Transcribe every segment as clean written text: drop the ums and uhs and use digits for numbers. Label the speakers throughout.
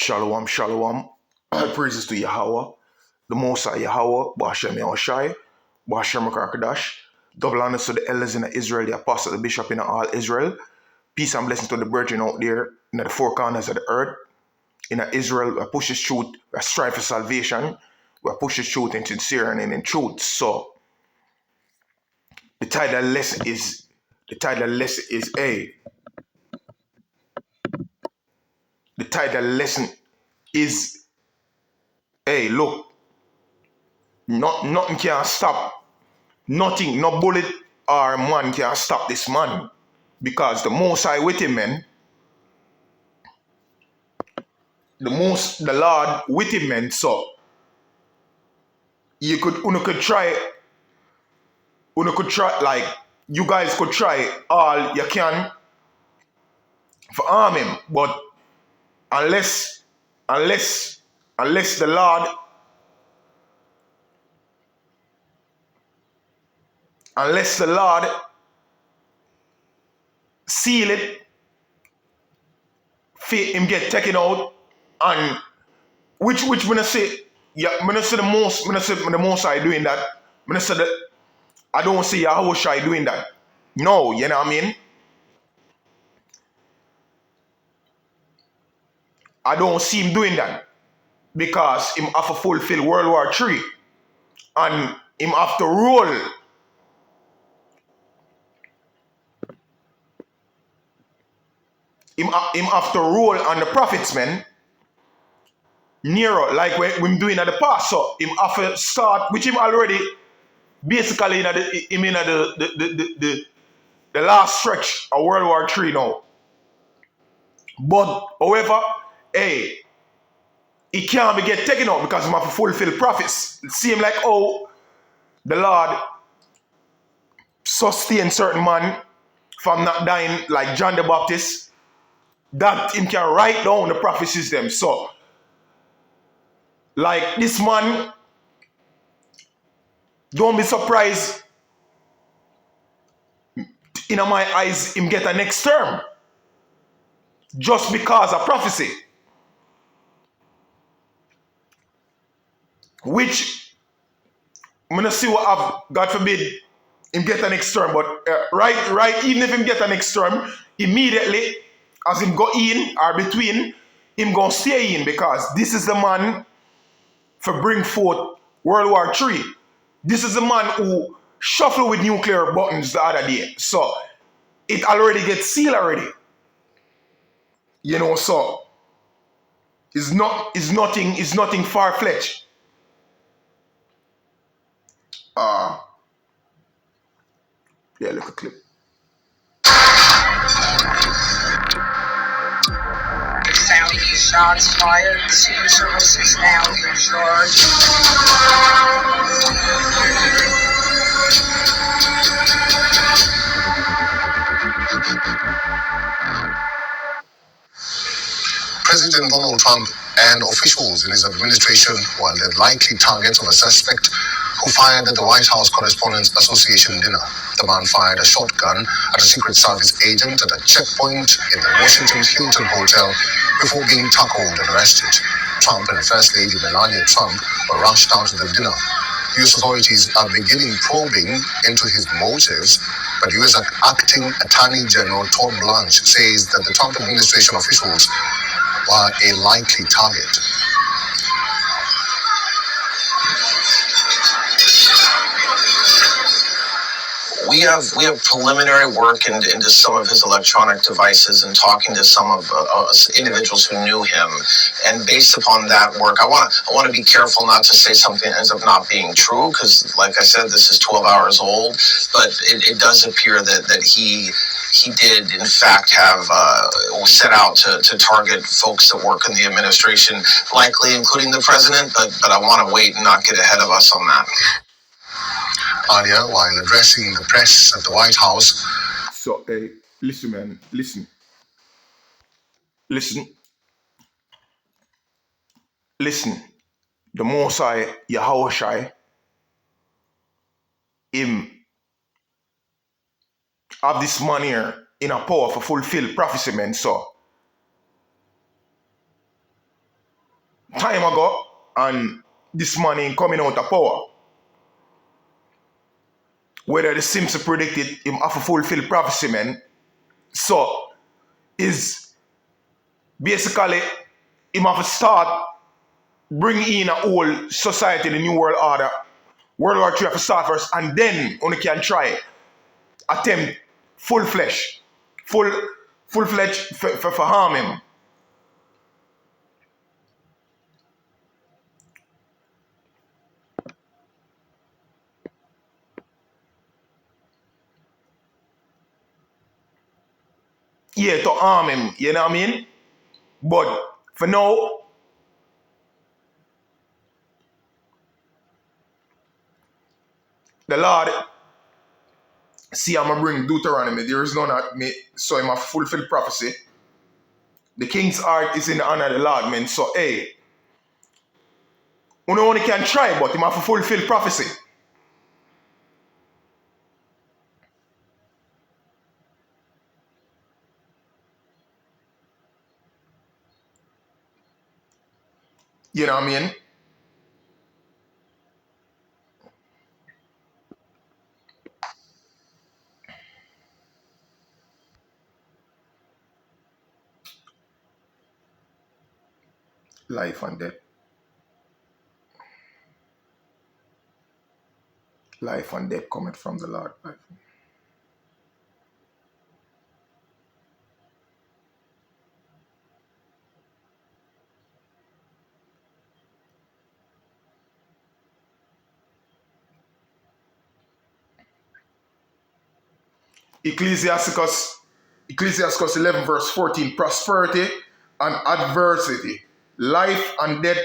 Speaker 1: Shalom, shalom. Praises to Yahweh, the Most High Yahweh, Ba'ashem Yahushai, Ba'ashem Rakakadash. Double honors to the elders in Israel, the apostle, the bishop in all Israel. Peace and blessings to the brethren out there in the four corners of the earth. In Israel, we push the truth, we strive for salvation, we push the truth in sincere and in truth. So, the title lesson is A. The title lesson is hey, look, nothing can stop, nothing, no bullet or man can stop this man. Because the Most High with him, man. The Lord with him, man. So, you could try, like, you guys could try all you can for harm him. But unless the Lord seal it, him get taken out, and which when I say, yeah, when I say the most High doing that, when I say that I don't see Yahushua doing that. No, you know what I mean? I don't see him doing that because him have to fulfill World War III and him have to rule. Him have to rule on the prophets, man. Nero, like we're doing at the past. So him have to start, which him already basically in the last stretch of World War III now. But however, hey, he can't be get taken out because he have to fulfill prophets. It seems like oh, the Lord sustain certain man from not dying like John the Baptist, that him can write down the prophecies them. So, like this man, don't be surprised, in my eyes, him get a next term. Just because of prophecy. Which, I'm going to see what have, God forbid, him get a next term. But right, even if him get a next term, immediately, as him go in or between, him going to stay in because this is the man for bring forth World War III. This is the man who shuffle with nuclear buttons the other day. So, it already gets sealed already. You know, so, it's nothing far-fetched. Yeah, look a clip.
Speaker 2: Sound shots fired. Secret Service is now in charge.
Speaker 3: President Donald Trump and officials in his administration were the likely targets of a suspect who fired at the White House Correspondents Association dinner. The man fired a shotgun at a Secret Service agent at a checkpoint in the Washington Hilton Hotel before being tackled and arrested. Trump and First Lady Melania Trump were rushed out of the dinner. U.S. authorities are beginning probing into his motives, but U.S. Acting Attorney General Todd Blanche says that the Trump administration officials were a likely target.
Speaker 4: We have preliminary work into some of his electronic devices and talking to some of individuals who knew him. And based upon that work, I want to be careful not to say something that ends up not being true because, like I said, this is 12 hours old. But it does appear that he did, in fact, have set out to target folks that work in the administration, likely including the president. But I want to wait and not get ahead of us on that.
Speaker 3: Earlier, while addressing the press at the White House.
Speaker 1: So, hey, listen, man, listen. The Most High Yahushai, him have this man here in a power for fulfill prophecy, man. So, time ago, and this morning coming out of power. Whether the Simpson predicted him have to fulfill prophecy, man. So, is basically him have to start bring in a whole society, the new world order. World War 3 have to start first, and then only can try attempt full fledged for harm him. Yeah, to harm him, you know what I mean? But for now, the Lord see I'm gonna bring Deuteronomy. There is none at me, so I'm a fulfill prophecy. The king's heart is in the honor of the Lord, man. So hey, you only can try, but him have to fulfill prophecy. You know what I mean? Life and death. Life and death cometh from the Lord. Ecclesiastes 11 verse 14, prosperity and adversity, life and death,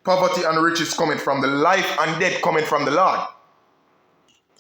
Speaker 1: poverty and riches coming from the life and death coming from the Lord.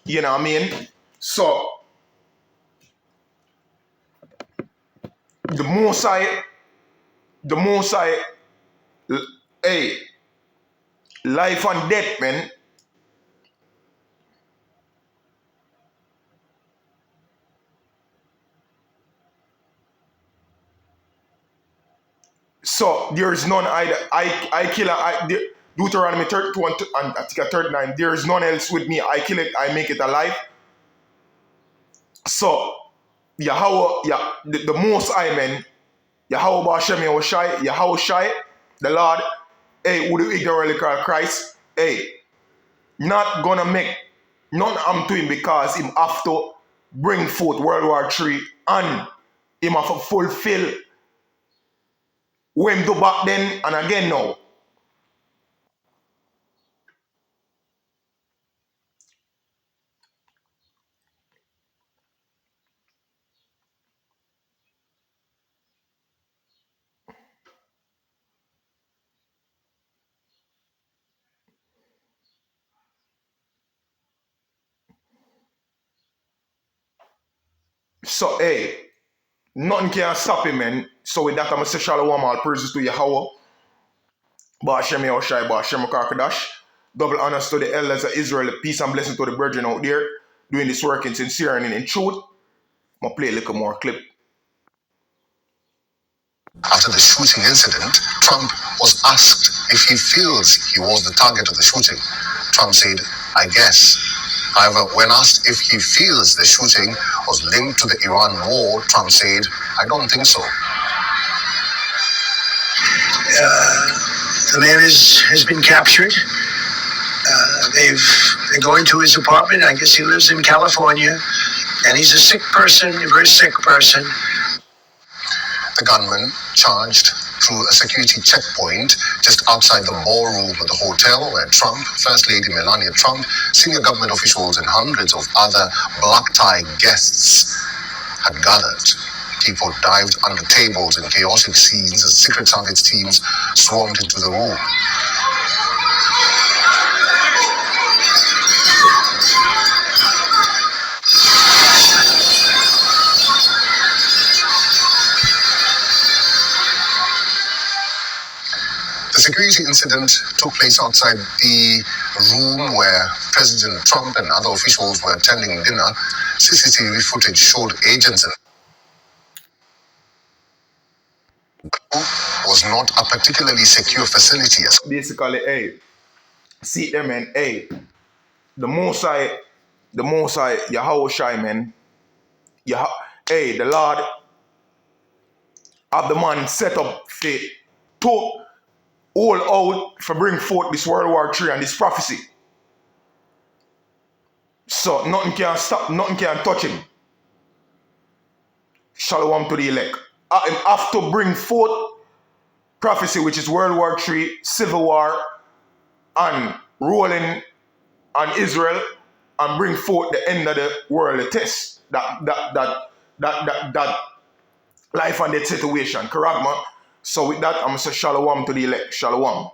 Speaker 1: You know what I mean? So the Most High, hey, life and death, man. So there is none either. I kill it. Deuteronomy 31 and I think 39. There is none else with me. I kill it. I make it alive. So Yahweh, yeah, the Most High, man. Yahweh Bashem Yahushai, Yahweh Shai, the Lord, hey, who the ignorantly call Christ, hey, not gonna make none harm to him because him have to bring forth World War 3 and him have to fulfill what him do back then and again now. So hey, nothing can stop him, man. So with that, I'm gonna say shalom, all praises to Yahweh. Bashem Yahushai, Bashem Karkadash. Double honors to the elders of Israel. Peace and blessing to the brethren out there doing this work in sincere and in truth. I'm gonna play a little more clip.
Speaker 3: After the shooting incident, Trump was asked if he feels he was the target of the shooting. Trump said, I guess. However, when asked if he feels the shooting was linked to the Iran war, Trump said, I don't think so.
Speaker 5: The man has been captured. They're going to his apartment. I guess he lives in California. And he's a sick person, a very sick person.
Speaker 3: The gunman charged through a security checkpoint just outside the ballroom of the hotel where Trump, First Lady Melania Trump, senior government officials and hundreds of other black-tie guests had gathered. People dived under tables in chaotic scenes as Secret Service teams swarmed into the room. The security incident took place outside the room where President Trump and other officials were attending dinner. CCTV footage showed agents and was was not a particularly secure facility.
Speaker 1: Basically, hey, see them, man, hey, the Most High, Yahushai, man, hey, the Lord of the man set up faith to all out for bring forth this World War III and this prophecy. So nothing can stop, nothing can touch him. Shalom to the elect. Him have to bring forth prophecy, which is World War III, Civil War, and rolling on Israel, and bring forth the end of the world, the test. That life and death situation. Correct, man? So with that, I'm going to say shalom to the elect. Shalom.